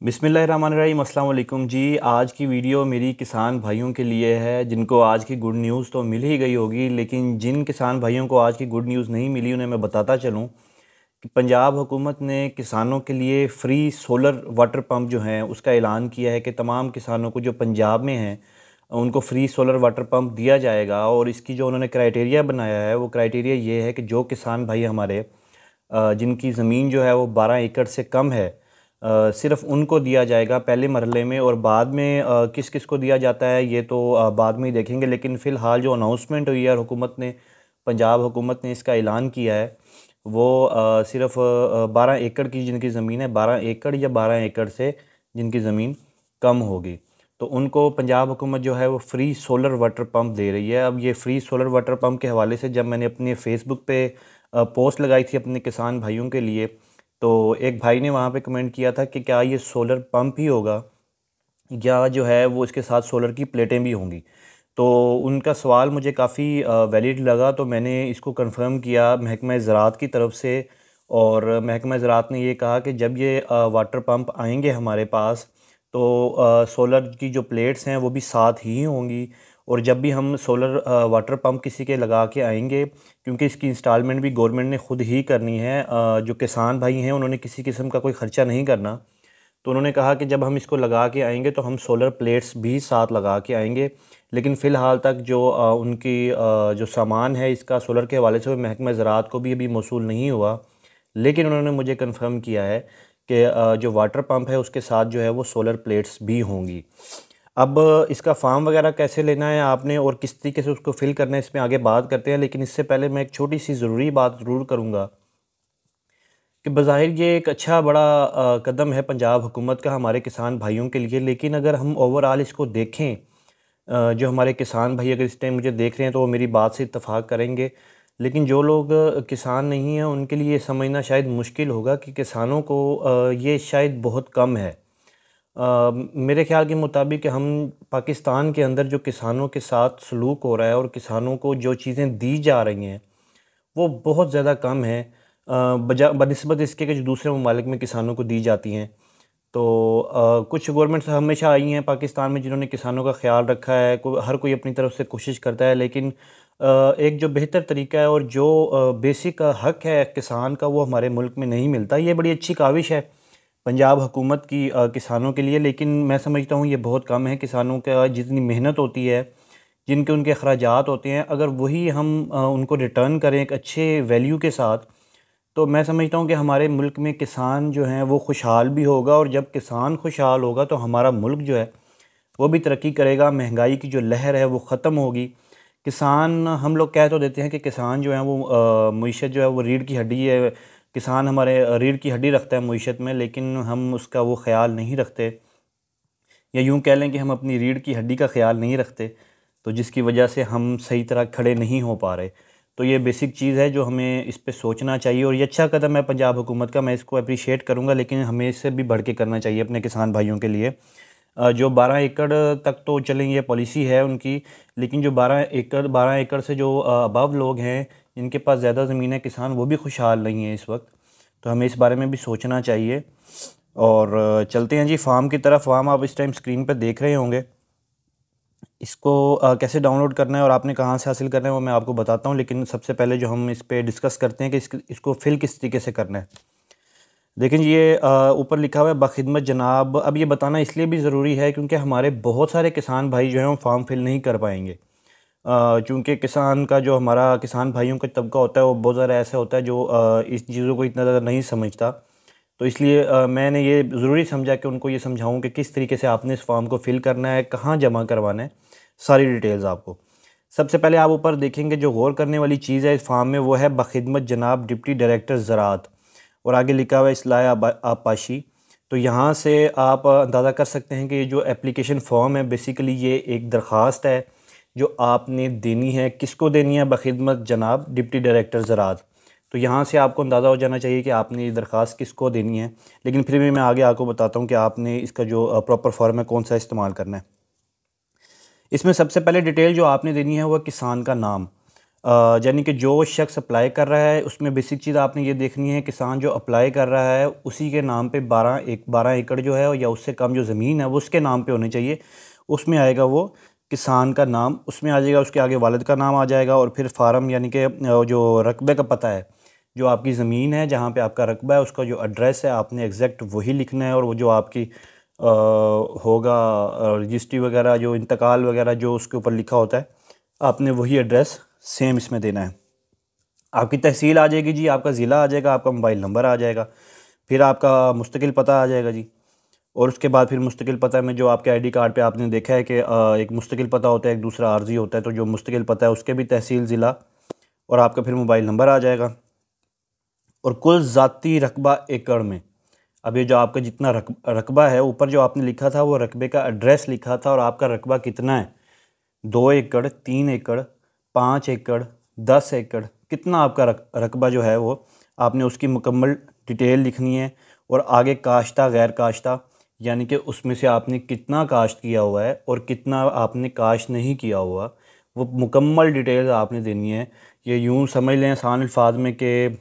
बिस्मिल्लाहिर्रहमानिर्रहीम, अस्सलाम वालेकुम जी। आज की वीडियो मेरी किसान भाइयों के लिए है जिनको आज की गुड न्यूज़ तो मिल ही गई होगी, लेकिन जिन किसान भाइयों को आज की गुड न्यूज़ नहीं मिली उन्हें मैं बताता चलूँ कि पंजाब हुकूमत ने किसानों के लिए फ्री सोलर वाटर पंप जो हैं उसका ऐलान किया है कि तमाम किसानों को जो पंजाब में हैं उनको फ्री सोलर वाटर पंप दिया जाएगा। और इसकी जो उन्होंने क्राइटेरिया बनाया है वो क्राइटेरिया ये है कि जो किसान भाई हमारे जिनकी ज़मीन जो है वो 12 एकड़ से कम है, सिर्फ़ उनको दिया जाएगा पहले मरहले में। और बाद में किस किस को दिया जाता है ये तो बाद में ही देखेंगे, लेकिन फ़िलहाल जो अनाउंसमेंट हुई है और हुकूमत ने, पंजाब हुकूमत ने इसका ऐलान किया है वो सिर्फ़ 12 एकड़ की जिनकी ज़मीन है, 12 एकड़ या 12 एकड़ से जिनकी ज़मीन कम होगी, तो उनको पंजाब हुकूमत जो है वो फ्री सोलर वाटर पंप दे रही है। अब ये फ्री सोलर वाटर पंप के हवाले से जब मैंने अपने फ़ेसबुक पे पोस्ट लगाई थी अपने किसान भाइयों के लिए, तो एक भाई ने वहाँ पे कमेंट किया था कि क्या ये सोलर पंप ही होगा या जो है वो इसके साथ सोलर की प्लेटें भी होंगी। तो उनका सवाल मुझे काफ़ी वैलिड लगा, तो मैंने इसको कंफर्म किया महकमा ज़राअत की तरफ से। और महकमा ज़राअत ने ये कहा कि जब ये वाटर पंप आएंगे हमारे पास तो सोलर की जो प्लेट्स हैं वो भी साथ ही होंगी। और जब भी हम सोलर वाटर पंप किसी के लगा के आएंगे, क्योंकि इसकी इंस्टॉलमेंट भी गवर्नमेंट ने ख़ुद ही करनी है, जो किसान भाई हैं उन्होंने किसी किस्म का कोई ख़र्चा नहीं करना, तो उन्होंने कहा कि जब हम इसको लगा के आएंगे तो हम सोलर प्लेट्स भी साथ लगा के आएंगे। लेकिन फ़िलहाल तक जो उनकी जो सामान है इसका सोलर के हवाले से वो महकमा ज़राअत को भी अभी मौसूल नहीं हुआ। लेकिन उन्होंने मुझे कंफर्म किया है कि जो वाटर पंप है उसके साथ जो है वो सोलर प्लेट्स भी होंगी। अब इसका फ़ार्म वगैरह कैसे लेना है आपने और किस तरीके से उसको फ़िल करना है, इसमें आगे बात करते हैं। लेकिन इससे पहले मैं एक छोटी सी ज़रूरी बात ज़रूर करूँगा कि बज़ाहिर ये एक अच्छा बड़ा कदम है पंजाब हुकूमत का हमारे किसान भाइयों के लिए। लेकिन अगर हम ओवरऑल इसको देखें, जो हमारे किसान भाई अगर इस टाइम मुझे देख रहे हैं तो वो मेरी बात से इत्तेफाक करेंगे। लेकिन जो लोग किसान नहीं हैं उनके लिए ये समझना शायद मुश्किल होगा कि किसानों को ये शायद बहुत कम है। मेरे ख़्याल के मुताबिक हम पाकिस्तान के अंदर जो किसानों के साथ सलूक हो रहा है और किसानों को जो चीज़ें दी जा रही हैं वो बहुत ज़्यादा कम है, बनिस्बत इसके कि जो दूसरे ममालिक में किसानों को दी जाती हैं। तो कुछ गवर्नमेंट्स हमेशा आई हैं पाकिस्तान में जिन्होंने किसानों का ख्याल रखा है, हर कोई अपनी तरफ से कोशिश करता है, लेकिन एक जो बेहतर तरीका है और जो बेसिक हक़ है किसान का वो हमारे मुल्क में नहीं मिलता। ये बड़ी अच्छी काविश है पंजाब हुकूमत की किसानों के लिए, लेकिन मैं समझता हूँ ये बहुत कम है। किसानों का जितनी मेहनत होती है, जिनके उनके अखराजात होते हैं, अगर वही हम उनको रिटर्न करें एक अच्छे वैल्यू के साथ, तो मैं समझता हूँ कि हमारे मुल्क में किसान जो हैं वो खुशहाल भी होगा। और जब किसान खुशहाल होगा तो हमारा मुल्क जो है वो भी तरक्की करेगा, महंगाई की जो लहर है वो ख़त्म होगी। किसान, हम लोग कह तो देते हैं कि किसान जो है वो मईशत जो है वो रीढ़ की हड्डी है, किसान हमारे रीढ़ की हड्डी रखता है मईशत में, लेकिन हम उसका वो ख़्याल नहीं रखते, या यूँ कह लें कि हम अपनी रीढ़ की हड्डी का ख़्याल नहीं रखते, तो जिसकी वजह से हम सही तरह खड़े नहीं हो पा रहे। तो ये बेसिक चीज़ है जो हमें इस पे सोचना चाहिए और ये अच्छा कदम है पंजाब हुकूमत का, मैं इसको अप्रिशिएट करूँगा। लेकिन हमें इससे भी बढ़ के करना चाहिए अपने किसान भाइयों के लिए। जो 12 एकड़ तक तो चलें ये पॉलिसी है उनकी, लेकिन जो 12 एकड़ से जो अबव लोग हैं जिनके पास ज़्यादा ज़मीन है, किसान वो भी खुशहाल नहीं है इस वक्त, तो हमें इस बारे में भी सोचना चाहिए। और चलते हैं जी फार्म की तरफ। फार्म आप इस टाइम स्क्रीन पर देख रहे होंगे। इसको कैसे डाउनलोड करना है और आपने कहाँ से हासिल करना है वो मैं आपको बताता हूँ, लेकिन सबसे पहले जो हम इस पे डिस्कस करते हैं कि इसको फिल किस तरीके से करना है। देखें जी, ये ऊपर लिखा हुआ है बख़िदमत जनाब। अब ये बताना इसलिए भी ज़रूरी है क्योंकि हमारे बहुत सारे किसान भाई जो हैं वो फॉर्म फिल नहीं कर पाएंगे, चूँकि किसान का जो हमारा किसान भाइयों का तबका होता है वो बहुत ज़्यादा ऐसा होता है जो इस चीज़ों को इतना ज़्यादा नहीं समझता। तो इसलिए मैंने ये ज़रूरी समझा कि उनको ये समझाऊँ कि किस तरीके से आपने इस फॉर्म को फ़िल करना है, कहाँ जमा करवाना है, सारी डिटेल्स आपको। सबसे पहले आप ऊपर देखेंगे जो गौर करने वाली चीज़ है इस फॉर्म में वो है बख़िदमत जनाब डिप्टी डायरेक्टर ज़राअत, और आगे लिखा हुआ है इस्लाह आपाशी। तो यहाँ से आप अंदाज़ा कर सकते हैं कि ये जो एप्लीकेशन फ़ॉर्म है बेसिकली ये एक दरख्वास्त है जो आपने देनी है। किसको देनी है? बख़िदमत जनाब डिप्टी डायरेक्टर ज़राअत। तो यहाँ से आपको अंदाज़ा हो जाना चाहिए कि आपने ये दरख्वास्त किसको देनी है, लेकिन फिर भी मैं आगे आपको बताता हूँ कि आपने इसका जो प्रॉपर फॉर्म है कौन सा इस्तेमाल करना है। इसमें सबसे पहले डिटेल जो आपने देनी है वह किसान का नाम। यानी कि जो शख्स अप्लाई कर रहा है उसमें बेसिक चीज़ आपने ये देखनी है, किसान जो अप्लाई कर रहा है उसी के नाम पे 12 एकड़ जो है या उससे कम जो ज़मीन है वो उसके नाम पे होनी चाहिए। उसमें आएगा वो किसान का नाम, उसमें आ जाएगा, उसके आगे वालिद का नाम आ जाएगा, और फिर फार्म यानी कि जो रकबे का पता है, जो आपकी ज़मीन है जहाँ पे आपका रकबा है उसका जो एड्रेस है आपने एग्जैक्ट वही लिखना है। और वो जो आपकी होगा रजिस्ट्री वगैरह, जो इंतकाल वगैरह जो उसके ऊपर लिखा होता है, आपने वही एड्रेस सेम इसमें देना है। आपकी तहसील आ जाएगी जी, आपका ज़िला आ जाएगा, आपका मोबाइल नंबर आ जाएगा, फिर आपका मुस्तकिल पता आ जाएगा जी। और उसके बाद फिर मुस्तकिल पता में जो आपके आईडी कार्ड पे आपने देखा है कि एक मुस्तकिल पता होता है, एक दूसरा आर्जी होता है, तो जो मुस्तकिल पता है उसके भी तहसील ज़िला और आपका फिर मोबाइल नंबर आ जाएगा। और कुल ज़ाती रकबा एकड़ में, अब ये जो आपका जितना रकबा है, ऊपर जो आपने लिखा था वो रकबे का एड्रेस लिखा था, और आपका रकबा कितना है, 2 एकड़, 3 एकड़, 5 एकड़, 10 एकड़, कितना आपका रकबा जो है वो आपने उसकी मुकम्मल डिटेल लिखनी है। और आगे काश्ता गैर काश्ता, यानी कि उसमें से आपने कितना काश्त किया हुआ है और कितना आपने काश्त नहीं किया हुआ, वो मुकम्मल डिटेल आपने देनी है। ये यूँ समझ लें आसान अल्फाज में कि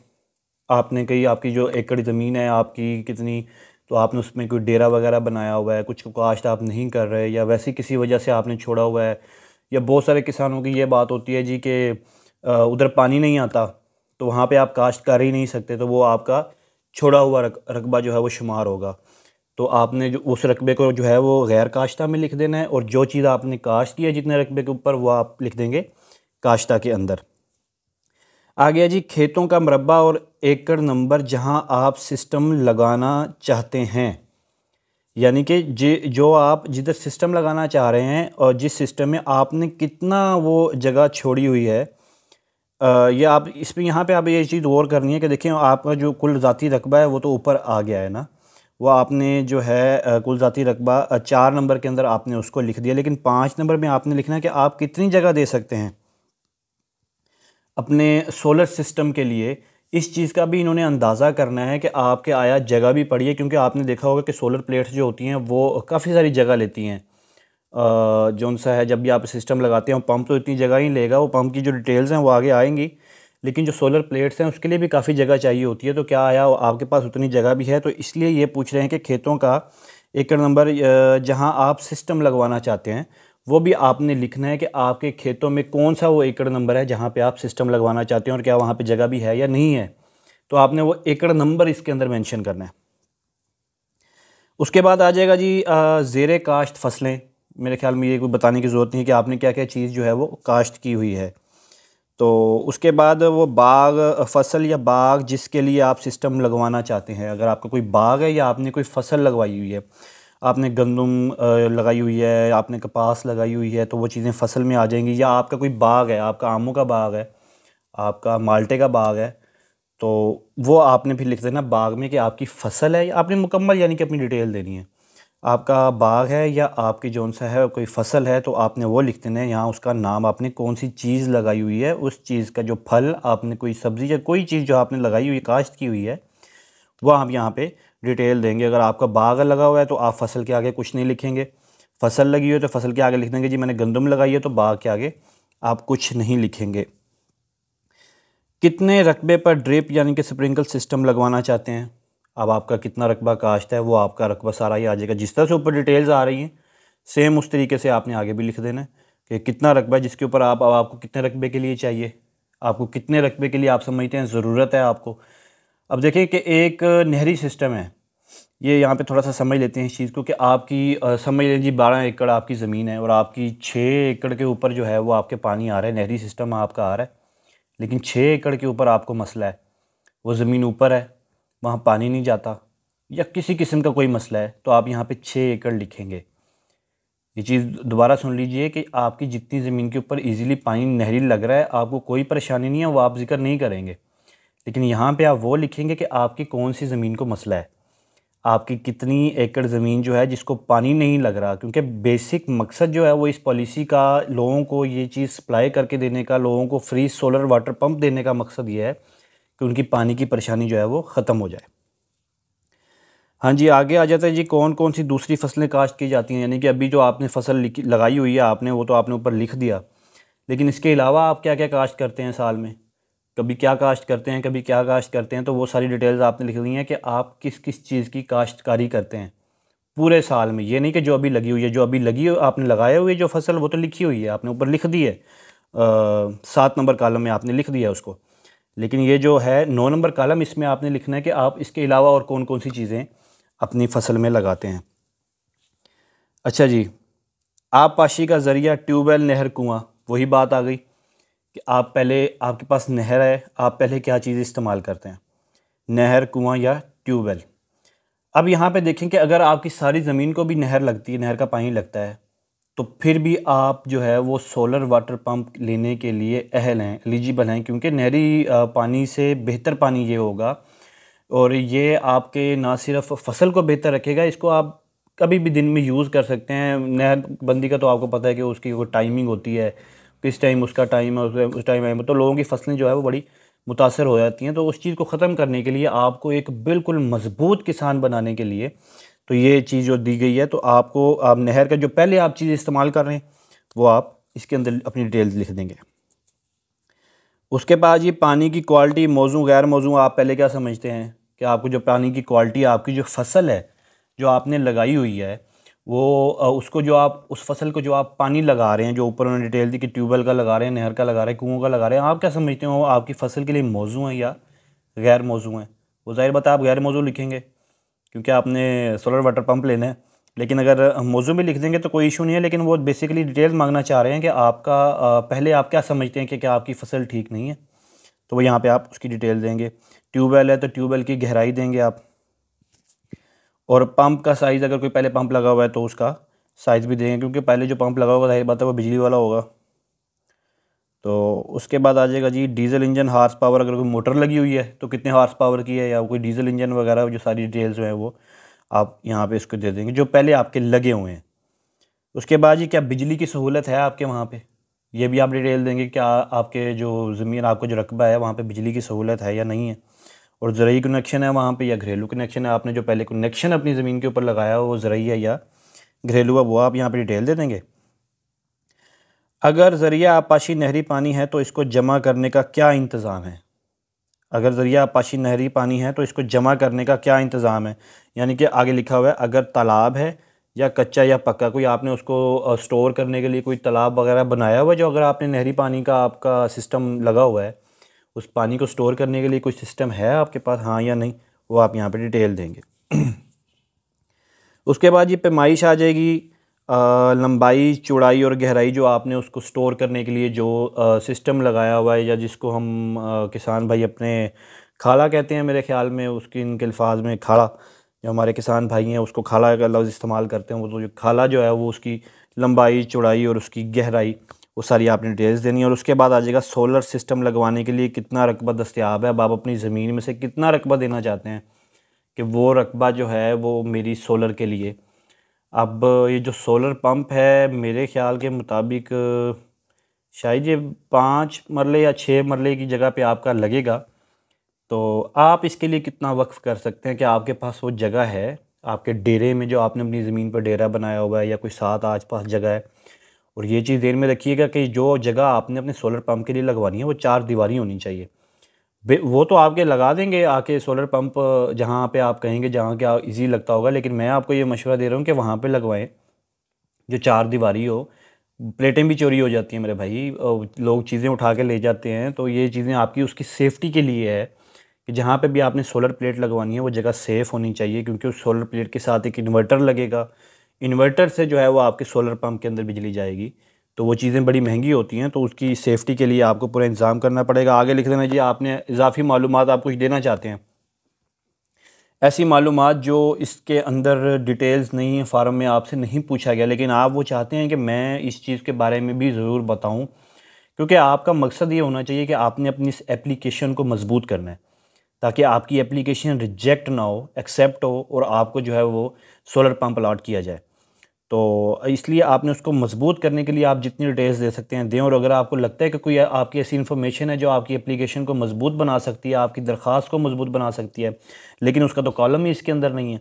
आपने कहीं आपकी जो एकड़ ज़मीन है आपकी कितनी, तो आपने उसमें कोई डेरा वगैरह बनाया हुआ है, कुछ काश्त आप नहीं कर रहे, या वैसी किसी वजह से आपने छोड़ा हुआ है, या बहुत सारे किसानों की ये बात होती है जी कि उधर पानी नहीं आता तो वहाँ पे आप काश्त कर ही नहीं सकते, तो वो आपका छोड़ा हुआ रकबा जो है वो शुमार होगा। तो आपने जो उस रकबे को जो है वो गैर काश्ता में लिख देना है, और जो चीज़ आपने काश्त किया जितने रकबे के ऊपर वो आप लिख देंगे काश्ता के अंदर। आ गया जी खेतों का मरबा और एकड़ नंबर जहां आप सिस्टम लगाना चाहते हैं, यानी कि जो आप जिधर सिस्टम लगाना चाह रहे हैं और जिस सिस्टम में आपने कितना वो जगह छोड़ी हुई है, ये आप इस पर यहाँ पे आप ये चीज़ गौर करनी है कि देखिए आपका जो कुल ज़ाती रकबा है वो तो ऊपर आ गया है ना, वो आपने जो है कुल ज़ाती रकबा 4 नंबर के अंदर आपने उसको लिख दिया, लेकिन 5 नंबर में आपने लिखना है कि आप कितनी जगह दे सकते हैं अपने सोलर सिस्टम के लिए। इस चीज़ का भी इन्होंने अंदाज़ा करना है कि आपके आया जगह भी पड़ी है, क्योंकि आपने देखा होगा कि सोलर प्लेट्स जो होती हैं वो काफ़ी सारी जगह लेती हैं। जौन सा है जब भी आप सिस्टम लगाते हैं पंप तो इतनी जगह ही लेगा, वो पंप की जो डिटेल्स हैं वो आगे आएंगी, लेकिन जो सोलर प्लेट्स हैं उसके लिए भी काफ़ी जगह चाहिए होती है। तो क्या आया आपके पास उतनी जगह भी है, तो इसलिए ये पूछ रहे हैं कि खेतों का एकड़ नंबर जहां आप सिस्टम लगवाना चाहते हैं वो भी आपने लिखना है कि आपके खेतों में कौन सा वो एकड़ नंबर है जहाँ पे आप सिस्टम लगवाना चाहते हैं और क्या वहाँ पे जगह भी है या नहीं है, तो आपने वो एकड़ नंबर इसके अंदर मेंशन करना है। उसके बाद आ जाएगा जी ज़ेरे काश्त फसलें। मेरे ख्याल में ये कोई बताने की ज़रूरत नहीं है कि आपने क्या क्या चीज़ जो है वो काश्त की हुई है। तो उसके बाद वो बाग फसल या बाग जिसके लिए आप सिस्टम लगवाना चाहते हैं, अगर आपका कोई बाग है या आपने कोई फसल लगवाई हुई है, आपने गंदम लगाई हुई है, आपने कपास लगाई हुई है, तो वो चीज़ें फसल में आ जाएंगी। या आपका कोई बाग है, आपका आमों का बाग है, आपका माल्टे का बाग है, तो वो आपने फिर लिख देना बाग में कि आपकी फसल है, या आपने मुकम्मल यानी कि अपनी डिटेल देनी है। आपका बाग है या आपकी जौन सा है कोई फसल है, तो आपने वो लिख देना है, यहाँ उसका नाम, आपने कौन सी चीज़ लगाई हुई है, उस चीज़ का जो फल आपने कोई सब्ज़ी या कोई चीज़ जो आपने लगाई हुई है काश्त की हुई है वो आप यहाँ पे डिटेल देंगे। अगर आपका बाग लगा हुआ है तो आप फसल के आगे कुछ नहीं लिखेंगे, फसल लगी हुई है तो फसल के आगे लिख देंगे जी मैंने गंदम लगाई है, तो बाग के आगे आप कुछ नहीं लिखेंगे। कितने रकबे पर ड्रिप यानी कि स्प्रिंकल सिस्टम लगवाना चाहते हैं, अब आपका कितना रकबा काश्त है वो आपका रकबा सारा ही आ जाएगा। जिस तरह से ऊपर डिटेल्स आ रही हैं सेम उस तरीके से आपने आगे भी लिख देना है कि कितना रकबा है जिसके ऊपर आप, अब आपको कितने रकबे के लिए चाहिए, आपको कितने रकबे के लिए आप समझते हैं ज़रूरत है आपको। अब देखिए कि एक नहरी सिस्टम है, ये यहाँ पे थोड़ा सा समझ लेते हैं इस चीज़ को कि आपकी समझ लें जी 12 एकड़ आपकी ज़मीन है और आपकी 6 एकड़ के ऊपर जो है वो आपके पानी आ रहा है, नहरी सिस्टम आपका आ रहा है, लेकिन 6 एकड़ के ऊपर आपको मसला है, वो ज़मीन ऊपर है, वहाँ पानी नहीं जाता, या किसी किस्म का कोई मसला है, तो आप यहाँ पे 6 एकड़ लिखेंगे। ये चीज़ दोबारा सुन लीजिए कि आपकी जितनी ज़मीन के ऊपर इजीली पानी नहरी लग रहा है, आपको कोई परेशानी नहीं है, वो आप जिक्र नहीं करेंगे, लेकिन यहाँ पे आप वो लिखेंगे कि आपकी कौन सी ज़मीन को मसला है, आपकी कितनी एकड़ ज़मीन जो है जिसको पानी नहीं लग रहा। क्योंकि बेसिक मकसद जो है वो इस पॉलिसी का लोगों को ये चीज़ सप्लाई करके देने का, लोगों को फ्री सोलर वाटर पंप देने का मकसद ये है कि उनकी पानी की परेशानी जो है वो ख़त्म हो जाए। हाँ जी, आगे आ जाता है जी कौन कौन सी दूसरी फसलें काश्त की जाती हैं, यानी कि अभी जो आपने फसल लगाई हुई है आपने, वो तो आपने ऊपर लिख दिया, लेकिन इसके अलावा आप क्या क्या काश्त करते हैं साल में, कभी क्या काश्त करते हैं, कभी क्या काश्त करते हैं, तो वो सारी डिटेल्स आपने लिख दी हैं कि आप किस किस चीज़ की काश्तकारी करते हैं पूरे साल में। ये नहीं कि जो अभी लगी हुई है, जो अभी लगी आपने लगाए हुई जो फसल वो तो लिखी हुई है, आपने ऊपर लिख दी है, 7 नंबर कॉलम में आपने लिख दिया उसको। लेकिन ये जो है 9 नंबर कॉलम, इसमें आपने लिखना है कि आप इसके अलावा और कौन कौन सी चीज़ें अपनी फसल में लगाते हैं। अच्छा जी, आबपाशी का ज़रिया ट्यूबवेल, नहर, कुआँ, वही बात आ गई कि आप पहले, आपके पास नहर है, आप पहले क्या चीज़ इस्तेमाल करते हैं, नहर, कुआँ या ट्यूबवेल। अब यहाँ पे देखें कि अगर आपकी सारी ज़मीन को भी नहर लगती है, नहर का पानी लगता है, तो फिर भी आप जो है वो सोलर वाटर पंप लेने के लिए अहल हैं, एलिजिबल हैं, क्योंकि नहरी पानी से बेहतर पानी ये होगा और ये आपके ना सिर्फ फसल को बेहतर रखेगा, इसको आप कभी भी दिन में यूज़ कर सकते हैं। नहर बंदी का तो आपको पता है कि उसकी कोई टाइमिंग होती है, किस टाइम उसका टाइम है, उस टाइम है, तो लोगों की फसलें जो है वो बड़ी मुतासर हो जाती हैं। तो उस चीज़ को ख़त्म करने के लिए, आपको एक बिल्कुल मज़बूत किसान बनाने के लिए, तो ये चीज़ जो दी गई है, तो आपको, आप नहर का जो पहले आप चीज़ इस्तेमाल कर रहे हैं वो आप इसके अंदर अपनी डिटेल्स लिख देंगे। उसके बाद ये पानी की क्वालिटी, मौजू गैर मौजू, आप पहले क्या समझते हैं कि आपको जो पानी की क्वालिटी, आपकी जो फसल है जो आपने लगाई हुई है वो उसको जो आप, उस फसल को जो आप पानी लगा रहे हैं, जो ऊपर उन्होंने डिटेल दी कि ट्यूबवेल का लगा रहे हैं, नहर का लगा रहे हैं, कुओं का लगा रहे हैं, आप क्या समझते हो आपकी फसल के लिए मौजू हैं या गैर मौजू हैं? वो ज़ाहिर बात है आप गैर मौजू लिखेंगे क्योंकि आपने सोलर वाटर पंप लेना है। लेकिन अगर मौजू में लिख देंगे तो कोई इशू नहीं है, लेकिन वो बेसिकली डिटेल मांगना चाह रहे हैं कि आपका पहले आप क्या समझते हैं कि क्या आपकी फसल ठीक नहीं है, तो वो यहाँ पे आप उसकी डिटेल देंगे। ट्यूबवेल है तो ट्यूबवेल की गहराई देंगे आप, और पंप का साइज़, अगर कोई पहले पंप लगा हुआ है तो उसका साइज़ भी देंगे, क्योंकि पहले जो पंप लगा होगा ज़ाहिर बात है वो बिजली वाला होगा। तो उसके बाद आ जाएगा जी डीजल इंजन, हार्स पावर, अगर कोई मोटर लगी हुई है तो कितने हार्स पावर की है, या कोई डीजल इंजन वगैरह, जो सारी डिटेल्स जो है वो आप यहाँ पे इसको दे देंगे जो पहले आपके लगे हुए हैं। उसके बाद जी क्या बिजली की सहूलत है आपके वहाँ पे, ये भी आप डिटेल देंगे, क्या आपके जो ज़मीन, आपको जो रकबा है वहाँ पे बिजली की सहूलत है या नहीं है, और ज़रूरी कनेक्शन है वहाँ पे या घरेलू कनेक्शन है, आपने जो पहले कनेक्शन अपनी ज़मीन के ऊपर लगाया हो वो ज़रूरी है या घरेलू है, वो आप यहाँ पे डिटेल दे देंगे। अगर ज़रिया आबपाशी नहरी पानी है तो इसको जमा करने का क्या इंतज़ाम है, अगर ज़रिया आबपाशी नहरी पानी है तो इसको जमा करने का क्या इंतज़ाम है, यानी कि आगे लिखा हुआ है अगर तालाब है या कच्चा या पक्का, कोई आपने उसको स्टोर करने के लिए कोई तालाब वगैरह बनाया हुआ है, जो अगर आपने नहरी पानी का आपका सिस्टम लगा हुआ है, उस पानी को स्टोर करने के लिए कोई सिस्टम है आपके पास, हाँ या नहीं, वो आप यहाँ पे डिटेल देंगे। उसके बाद ये पैमाइश आ जाएगी, लंबाई, चौड़ाई और गहराई, जो आपने उसको स्टोर करने के लिए जो सिस्टम लगाया हुआ है, या जिसको हम किसान भाई अपने खाला कहते हैं मेरे ख्याल में, उसकी इनके अल्फाज में खाला, जो हमारे किसान भाई हैं उसको खाला का लफ्ज़ इस्तेमाल करते हैं, वो तो जो खाला जो है वो उसकी लंबाई, चौड़ाई और उसकी गहराई, वो सारी आपने डिटेल्स देनी है। और उसके बाद आ जाएगा सोलर सिस्टम लगवाने के लिए कितना रकबा दस्तयाब है, अब आप अपनी ज़मीन में से कितना रकबा देना चाहते हैं कि वो रकबा जो है वो मेरी सोलर के लिए। अब ये जो सोलर पंप है मेरे ख़्याल के मुताबिक शायद ये 5 मरले या 6 मरले की जगह पे आपका लगेगा, तो आप इसके लिए कितना वक्फ़ कर सकते हैं कि आपके पास वो जगह है, आपके डेरे में जो आपने अपनी ज़मीन पर डेरा बनाया हुआ है, या कोई साथ आस पास जगह है। और ये चीज़ ध्यान में रखिएगा कि जो जगह आपने अपने सोलर पंप के लिए लगवानी है वो 4 दीवारी होनी चाहिए। वो तो आपके लगा देंगे आके सोलर पंप, जहाँ पे आप कहेंगे, जहाँ क्या इजी लगता होगा, लेकिन मैं आपको ये मशवरा दे रहा हूँ कि वहाँ पे लगवाएं जो 4 दीवारी हो। प्लेटें भी चोरी हो जाती हैं मेरे भाई, लोग चीज़ें उठा के ले जाते हैं, तो ये चीज़ें आपकी उसकी सेफ्टी के लिए है कि जहाँ पे भी आपने सोलर प्लेट लगवानी है वो जगह सेफ़ होनी चाहिए, क्योंकि उस सोलर प्लेट के साथ एक इन्वर्टर लगेगा, इन्वर्टर से जो है वो आपके सोलर पंप के अंदर बिजली जाएगी, तो वो चीज़ें बड़ी महंगी होती हैं, तो उसकी सेफ्टी के लिए आपको पूरा इंतज़ाम करना पड़ेगा। आगे लिख देना जी, आपने इजाफी मालूमात आप कुछ देना चाहते हैं, ऐसी मालूमात जो इसके अंदर डिटेल्स नहीं है, फार्म में आपसे नहीं पूछा गया, लेकिन आप वो चाहते हैं कि मैं इस चीज़ के बारे में भी ज़रूर बताऊं, क्योंकि आपका मकसद ये होना चाहिए कि आपने अपनी इस एप्लीकेशन को मजबूत करना है, ताकि आपकी एप्लीकेशन रिजेक्ट ना हो, एक्सेप्ट हो, और आपको जो है वो सोलर पंप अलॉट किया जाए। तो इसलिए आपने उसको मजबूत करने के लिए आप जितनी डिटेल्स दे सकते हैं दें, और अगर आपको लगता है कि कोई आपकी ऐसी इन्फॉर्मेशन है जो आपकी एप्लीकेशन को मजबूत बना सकती है, आपकी दरख्वास्त को मजबूत बना सकती है, लेकिन उसका तो कॉलम ही इसके अंदर नहीं है,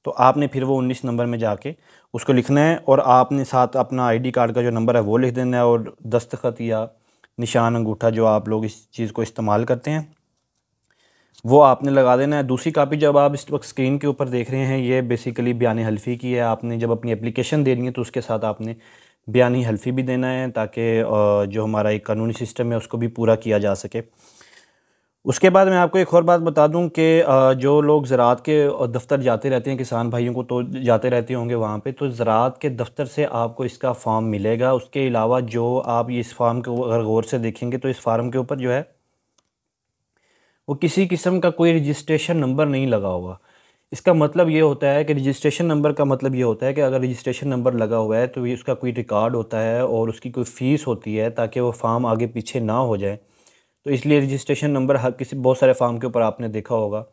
तो आपने फिर वो 19 नंबर में जाके उसको लिखना है और आपने साथ अपना आईडी कार्ड का जो नंबर है वो लिख देना है और दस्तखत या निशान अंगूठा जो आप लोग इस चीज़ को इस्तेमाल करते हैं वो आपने लगा देना है। दूसरी कापी जब आप इस वक्त स्क्रीन के ऊपर देख रहे हैं ये बेसिकली बयानी हल्फ़ी की है। आपने जब अपनी एप्लीकेशन देनी है तो उसके साथ आपने बयानी हल्फ़ी भी देना है ताकि जो हमारा एक कानूनी सिस्टम है उसको भी पूरा किया जा सके। उसके बाद मैं आपको एक और बात बता दूं कि जो लोग ज़राअत के दफ़्तर जाते रहते हैं, किसान भाइयों को तो जाते रहते होंगे वहाँ पे, तो ज़राअत के दफ़्तर से आपको इसका फ़ॉर्म मिलेगा। उसके अलावा जो आप इस फ़ॉर्म को अगर गौर से देखेंगे तो इस फ़ॉर्म के ऊपर जो है वो किसी किस्म का कोई रजिस्ट्रेशन नंबर नहीं लगा होगा। इसका मतलब ये होता है कि रजिस्ट्रेशन नंबर का मतलब ये होता है कि अगर रजिस्ट्रेशन नंबर लगा हुआ है तो ये उसका कोई रिकॉर्ड होता है और उसकी कोई फ़ीस होती है ताकि वो फ़ॉर्म आगे पीछे ना हो जाए। तो इसलिए रजिस्ट्रेशन नंबर हर किसी बहुत सारे फ़ॉर्म के ऊपर आपने देखा होगा,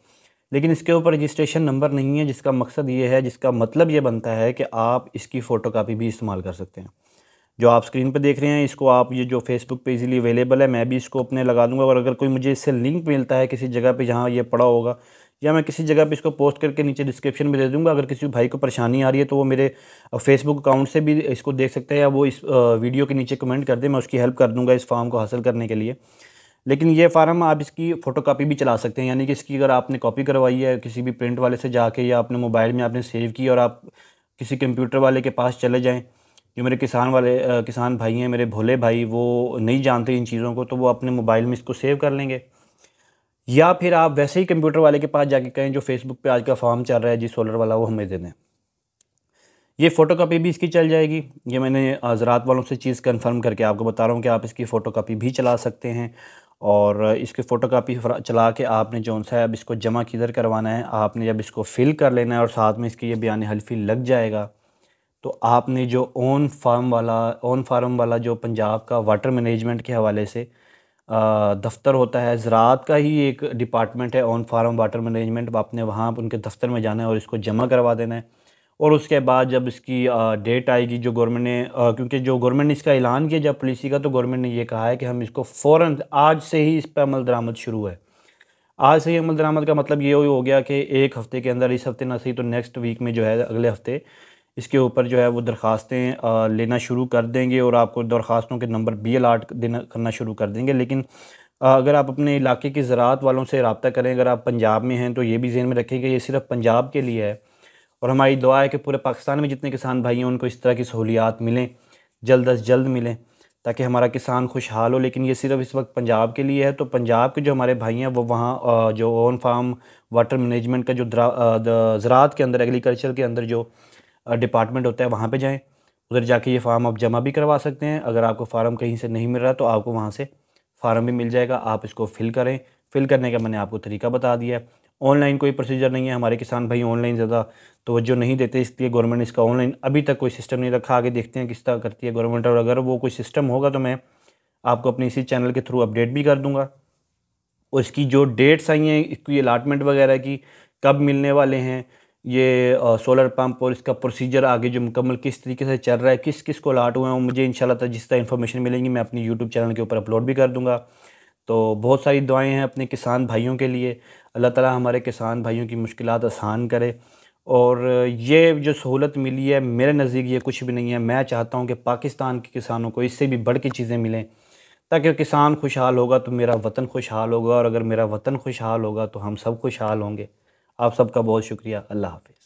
लेकिन इसके ऊपर रजिस्ट्रेशन नंबर नहीं है, जिसका मकसद ये है, जिसका मतलब ये बनता है कि आप इसकी फ़ोटोकॉपी भी इस्तेमाल कर सकते हैं। जो आप स्क्रीन पे देख रहे हैं इसको आप ये जो फेसबुक पे इजीली अवेलेबल है, मैं भी इसको अपने लगा दूंगा और अगर कोई मुझे इससे लिंक मिलता है किसी जगह पे जहाँ ये पड़ा होगा या मैं किसी जगह पे इसको पोस्ट करके नीचे डिस्क्रिप्शन में दे दूंगा। अगर किसी भाई को परेशानी आ रही है तो वो मेरे फेसबुक अकाउंट से भी इसको देख सकते हैं या वो इस वीडियो के नीचे कमेंट कर दे, मैं उसकी हेल्प कर दूँगा इस फॉर्म को हासिल करने के लिए। लेकिन ये फ़ार्म आप इसकी फ़ोटोकॉपी भी चला सकते हैं, यानी कि इसकी अगर आपने कॉपी करवाई है किसी भी प्रिंट वाले से जाके या अपने मोबाइल में आपने सेव की और आप किसी कंप्यूटर वाले के पास चले जाएँ, जो मेरे किसान भाई हैं, मेरे भोले भाई, वो नहीं जानते इन चीज़ों को, तो वो अपने मोबाइल में इसको सेव कर लेंगे। या फिर आप वैसे ही कंप्यूटर वाले के पास जाके कहें जो फेसबुक पे आज का फॉर्म चल रहा है जी सोलर वाला, वो हमें दे दें। ये फ़ोटोकॉपी भी इसकी चल जाएगी। ये मैंने ज़राअत वालों से चीज़ कंफर्म करके आपको बता रहा हूँ कि आप इसकी फ़ोटोकॉपी भी चला सकते हैं और इसकी फ़ोटोकॉपी चला के आपने जौन-सा है अब इसको जमा किधर करवाना है, आपने जब इसको फ़िल कर लेना है और साथ में इसकी ये बयान हल्फ़ी लग जाएगा, तो आपने जो ओन फार्म वाला जो पंजाब का वाटर मैनेजमेंट के हवाले से दफ़्तर होता है, ज़राअत का ही एक डिपार्टमेंट है ओन फार्म वाटर मैनेजमेंट, आपने वहाँ उनके दफ़्तर में जाना है और इसको जमा करवा देना है। और उसके बाद जब इसकी डेट आएगी जो गवर्नमेंट ने क्योंकि जो गवर्नमेंट ने इसका ऐलान किया जब पॉलिसी का, तो गवर्नमेंट ने ये कहा है कि हम इसको फ़ौरन आज से ही इस पे अमल दरामद शुरू है। आज से ही अमल दरामद का मतलब ये हो गया कि 1 हफ़्ते के अंदर, इस हफ़्ते ना सही तो नेक्स्ट वीक में जो है अगले हफ़्ते इसके ऊपर जो है वो दरख्वास्तें लेना शुरू कर देंगे और आपको दरख्वास्तों के नंबर भी अलॉट देना करना शुरू कर देंगे। लेकिन अगर आप अपने इलाके की ज़राअत वालों से रब्ता करें, अगर आप पंजाब में हैं तो ये भी ज़हन में रखें कि ये सिर्फ़ पंजाब के लिए है और हमारी दुआ है कि पूरे पाकिस्तान में जितने किसान भाई हैं उनको इस तरह की सहूलियात मिलें, जल्द अज़ जल्द मिलें ताकि हमारा किसान खुशहाल हो। लेकिन ये सिर्फ़ इस वक्त पंजाब के लिए है, तो पंजाब के जो हमारे भाई हैं वो वहाँ जो ओन फार्म वाटर मैनेजमेंट का जो ज़राअत के अंदर, एग्रीकल्चर के अंदर जो डिपार्टमेंट होता है वहाँ पे जाएँ। उधर जाके ये फ़ार्म आप जमा भी करवा सकते हैं। अगर आपको फ़ार्म कहीं से नहीं मिल रहा तो आपको वहाँ से फ़ार्म भी मिल जाएगा, आप इसको फ़िल करें। फ़िल करने का मैंने आपको तरीका बता दिया है। ऑनलाइन कोई प्रोसीजर नहीं है, हमारे किसान भाई ऑनलाइन ज़्यादा तवज्जो नहीं देते, इसलिए गवर्नमेंट ने इसका ऑनलाइन अभी तक कोई सिस्टम नहीं रखा। आगे देखते हैं किस तरह करती है गवर्नमेंट, और अगर वो कोई सिस्टम होगा तो मैं आपको अपने इसी चैनल के थ्रू अपडेट भी कर दूँगा। और इसकी जो डेट्स आई हैं, इसकी अलॉटमेंट वगैरह की, कब मिलने वाले हैं ये सोलर पंप, और इसका प्रोसीजर आगे जो मुकम्मल किस तरीके से चल रहा है, किस किस को अलॉट हुए हैं, वो मुझे इंशाल्लाह ताला जिस तरह इन्फॉर्मेशन मिलेंगी मैं अपनी यूट्यूब चैनल के ऊपर अपलोड भी कर दूँगा। तो बहुत सारी दुआएं हैं अपने किसान भाइयों के लिए। अल्लाह ताला हमारे किसान भाइयों की मुश्किलात आसान करे। और ये जो सहूलत मिली है मेरे नज़दीक ये कुछ भी नहीं है। मैं चाहता हूँ कि पाकिस्तान के किसानों को इससे भी बढ़ के चीज़ें मिलें, ताकि किसान खुशहाल होगा तो मेरा वतन खुशहाल होगा, और अगर मेरा वतन खुशहाल होगा तो हम सब खुशहाल होंगे। आप सबका बहुत शुक्रिया। अल्लाह हाफ़िज़।